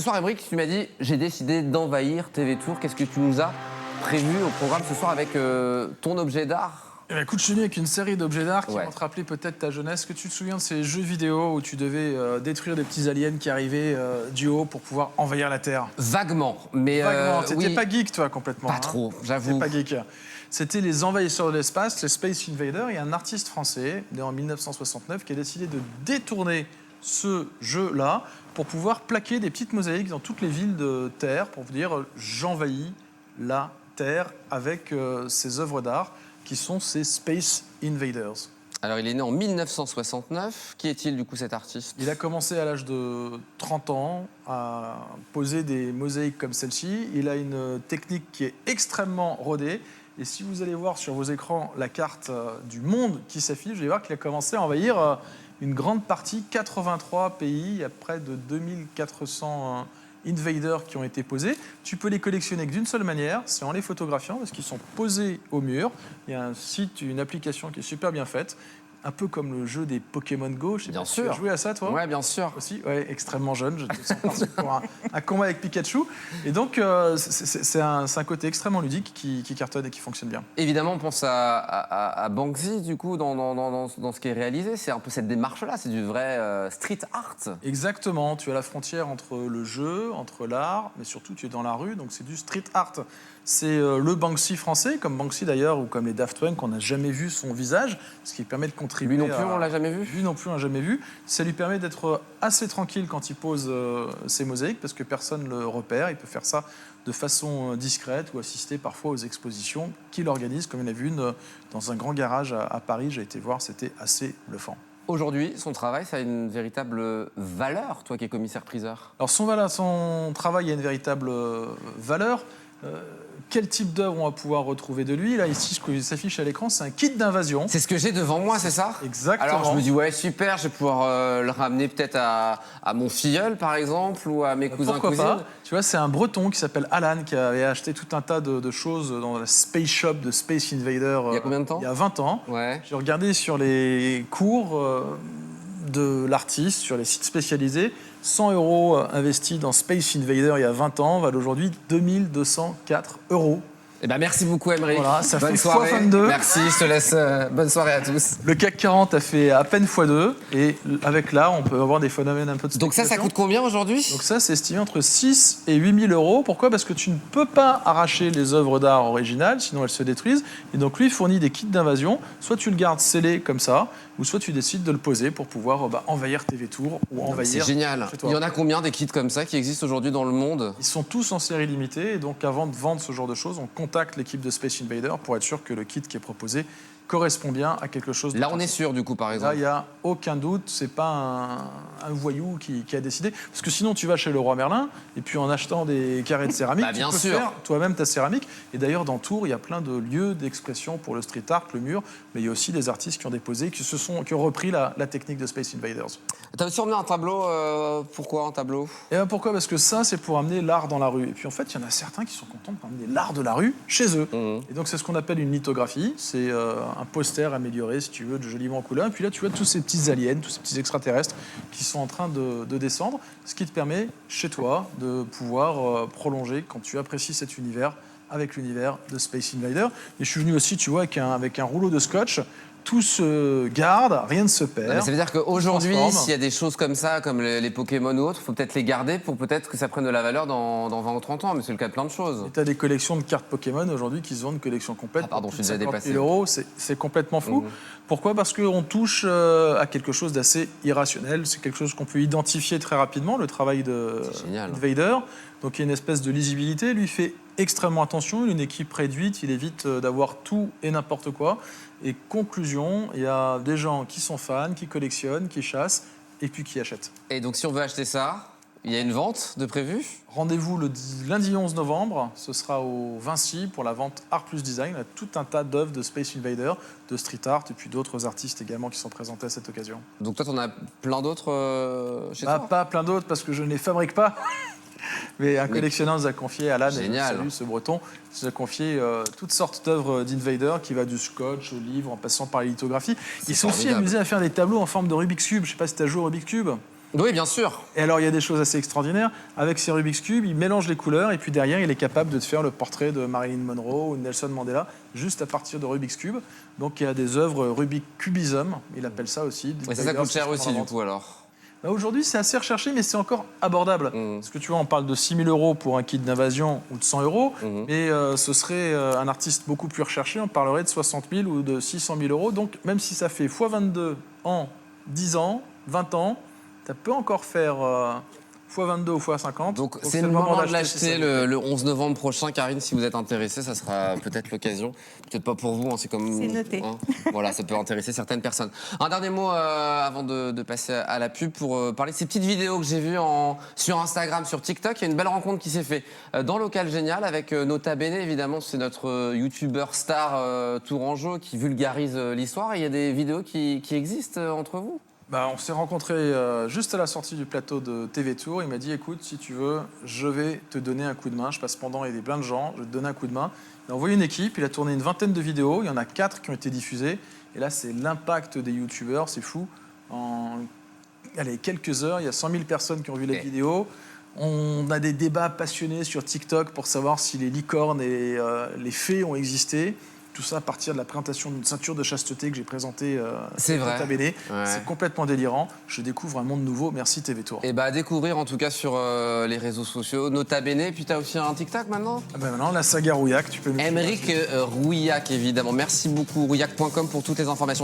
Ce soir, Émeric, tu m'as dit j'ai décidé d'envahir TV Tour. Qu'est-ce que tu nous as prévu au programme ce soir avec ton objet d'art? Eh ben, écoute, je suis venu avec une série d'objets d'art qui Ouais. vont te rappeler peut-être ta jeunesse. Que tu te souviens de ces jeux vidéo où tu devais détruire des petits aliens qui arrivaient du haut pour pouvoir envahir la Terre? Vaguement, mais Vaguement. T'étais oui, pas geek, toi, complètement. pas hein. trop, T'étais j'avoue. pas geek. C'était les envahisseurs de l'espace, les Space Invaders. Il y a un artiste français, né en 1969, qui a décidé de détourner ce jeu-là pour pouvoir plaquer des petites mosaïques dans toutes les villes de Terre pour vous dire j'envahis la Terre avec ces œuvres d'art qui sont ces Space Invaders. Alors, il est né en 1969. Qui est-il, du coup, cet artiste? Il a commencé à l'âge de 30 ans à poser des mosaïques comme celle-ci. Il a une technique qui est extrêmement rodée. Et si vous allez voir sur vos écrans la carte du monde qui s'affiche, vous allez voir qu'il a commencé à envahir une grande partie, 83 pays. Il y a près de 2400 invaders qui ont été posés. Tu peux les collectionner d'une seule manière, c'est en les photographiant, parce qu'ils sont posés au mur. Il y a un site, une application qui est super bien faite, un peu comme le jeu des Pokémon Go. Je sais Bien pas si tu as sûr. joué à ça, toi? Ouais, bien sûr. Aussi, ouais, extrêmement jeune. Je te sens parti pour un combat avec Pikachu. Et donc, c'est un côté extrêmement ludique qui cartonne et qui fonctionne bien. Évidemment, on pense à Banksy, du coup, dans ce qui est réalisé. C'est un peu cette démarche-là, c'est du vrai street art. Exactement. Tu as la frontière entre le jeu, entre l'art, mais surtout tu es dans la rue, donc c'est du street art. C'est le Banksy français, comme Banksy d'ailleurs, ou comme les Daft Punk, on n'a jamais vu son visage, ce qui permet de contribuer. Lui non plus, on l'a jamais vu. Lui non plus, on l'a jamais vu. Ça lui permet d'être assez tranquille quand il pose ses mosaïques, parce que personne ne le repère. Il peut faire ça de façon discrète ou assister parfois aux expositions qu'il organise, comme il y en a vu une dans un grand garage à Paris. J'ai été voir, c'était assez bluffant. Aujourd'hui, son travail, ça a une véritable valeur, toi qui es commissaire-priseur. Alors son travail a une véritable valeur. Quel type d'œuvre on va pouvoir retrouver de lui? Là, ici, ce qui s'affiche à l'écran, c'est un kit d'invasion. C'est ce que j'ai devant moi, c'est ça? Exactement. Alors je me dis, ouais, super, je vais pouvoir le ramener peut-être à mon filleul, par exemple, ou à mes cousins, Pourquoi cousines. pas? Tu vois, c'est un Breton qui s'appelle Alan qui avait acheté tout un tas de choses dans la Space Shop de Space Invader. Il y a combien de temps? Il y a 20 ans. Ouais. J'ai regardé sur les cours de l'artiste, sur les sites spécialisés. 100 € investis dans Space Invader il y a 20 ans valent aujourd'hui 2204 €. Eh ben, merci beaucoup, Émeric. Voilà, ça bonne fait soirée. x22. Merci, je te laisse. Bonne soirée à tous. Le CAC 40 a fait à peine x2 et avec l'art, on peut avoir des phénomènes un peu de Donc ça spéculation. coûte combien aujourd'hui? Donc ça, c'est estimé entre 6 et 8 000 €. Pourquoi? Parce que tu ne peux pas arracher les œuvres d'art originales, sinon elles se détruisent. Et donc lui fournit des kits d'invasion. Soit tu le gardes scellé comme ça, ou soit tu décides de le poser pour pouvoir envahir TV Tour ou C'est envahir génial. chez toi. Il y en a combien des kits comme ça qui existent aujourd'hui dans le monde? Ils sont tous en série limitée. Et donc avant de vendre ce genre de choses, on contacte l'équipe de Space Invader pour être sûr que le kit qui est proposé correspond bien à quelque chose de Là, on est sûr, du coup, par Là, exemple. il n'y a aucun doute, c'est pas un voyou qui a décidé. Parce que sinon, tu vas chez Leroy Merlin, et puis en achetant des carrés de céramique, Bah, bien tu peux sûr. faire toi-même ta céramique. Et d'ailleurs, dans Tours, il y a plein de lieux d'expression pour le street art, le mur, mais il y a aussi des artistes qui ont déposé, qui ont repris la technique de Space Invaders. T'as aussi emmené un tableau. Pourquoi un tableau? Et ben pourquoi? Parce que ça, c'est pour amener l'art dans la rue. Et puis en fait, il y en a certains qui sont contents de ramener l'art de la rue chez eux. Et donc c'est ce qu'on appelle une lithographie. C'est un poster amélioré, si tu veux, de joliment en couleur. Et puis là, tu vois tous ces petits aliens, tous ces petits extraterrestres qui sont en train de descendre, ce qui te permet, chez toi, de pouvoir prolonger, quand tu apprécies cet univers, avec l'univers de Space Invader. Et je suis venu aussi, tu vois, avec un rouleau de scotch. Tout se garde, rien ne se perd. Non, mais ça veut dire qu'aujourd'hui, transforme. s'il y a des choses comme ça, comme les Pokémon ou autres, il faut peut-être les garder pour peut-être que ça prenne de la valeur dans 20 ou 30 ans. Mais c'est le cas de plein de choses. Tu as des collections de cartes Pokémon aujourd'hui qui se vendent collection complète. Ah, pardon, pour je suis déjà 50 dépassé. 000 €, c'est complètement fou. Pourquoi? Parce qu'on touche à quelque chose d'assez irrationnel. C'est quelque chose qu'on peut identifier très rapidement, le travail de C'est génial. Invader. Donc il y a une espèce de lisibilité. Lui fait extrêmement attention. Une équipe réduite, il évite d'avoir tout et n'importe quoi. Et conclusion, il y a des gens qui sont fans, qui collectionnent, qui chassent et puis qui achètent. Et donc, si on veut acheter ça, il y a une vente de prévue? Rendez-vous le lundi 11 novembre, ce sera au Vinci pour la vente Art plus Design. Il y a tout un tas d'œuvres de Space Invader, de street art et puis d'autres artistes également qui sont présentés à cette occasion. Donc, toi, t'en as plein d'autres chez Bah, toi? pas plein d'autres parce que je ne les fabrique pas. Mais un collectionneur nous a confié, Alan, Génial. salut ce breton, nous a confié toutes sortes d'œuvres d'Invader qui va du scotch au livre en passant par les lithographies. Ils sont aussi formidable. amusés à faire des tableaux en forme de Rubik's Cube. Je ne sais pas si tu as joué au Rubik's Cube. Oui, bien sûr. Et alors, il y a des choses assez extraordinaires. Avec ces Rubik's Cube, il mélange les couleurs et puis derrière, il est capable de te faire le portrait de Marilyn Monroe ou Nelson Mandela juste à partir de Rubik's Cube. Donc, il y a des œuvres Rubik Cubism, il appelle ça aussi. Et ça coûte cher aussi, du coup, alors. Bah, aujourd'hui, c'est assez recherché, mais c'est encore abordable. Parce que tu vois, on parle de 6 000 € pour un kit d'invasion ou de 100 €. Mais ce serait un artiste beaucoup plus recherché, on parlerait de 60 000 ou de 600 000 €. Donc, même si ça fait x22 en 10 ans, 20 ans, ça peut encore faire x22 ou x50. Donc c'est le moment de l'acheter le 11 novembre prochain. Karine, si vous êtes intéressée, ça sera peut-être l'occasion. Peut-être pas pour vous, hein, c'est comme... C'est noté. Hein, voilà, ça peut intéresser certaines personnes. Un dernier mot avant de passer à la pub pour parler de ces petites vidéos que j'ai vues sur Instagram, sur TikTok. Il y a une belle rencontre qui s'est faite dans Local Génial avec Nota Bene, évidemment. C'est notre youtubeur star tourangeau qui vulgarise l'histoire. Et il y a des vidéos qui existent entre vous. Bah, on s'est rencontrés juste à la sortie du plateau de TV Tour. Il m'a dit, écoute, si tu veux, je vais te donner un coup de main. Je passe pendant, il y a plein de gens, je vais te donner un coup de main. Il a envoyé une équipe, il a tourné une vingtaine de vidéos. Il y en a 4 qui ont été diffusées. Et là, c'est l'impact des youtubeurs, c'est fou. En quelques heures, il y a 100 000 personnes qui ont vu la vidéo. On a des débats passionnés sur TikTok pour savoir si les licornes et les fées ont existé. Tout ça à partir de la présentation d'une ceinture de chasteté que j'ai présentée c'est vrai. Nota Bene. Ouais. C'est complètement délirant. Je découvre un monde nouveau. Merci TV Tour. Et bah à découvrir en tout cas sur les réseaux sociaux, Nota Bene. Puis tu as aussi un TikTok maintenant. Ah ben maintenant, la saga Rouillac, tu peux me Aymeric Rouillac, évidemment. Merci beaucoup, rouillac.com pour toutes les informations.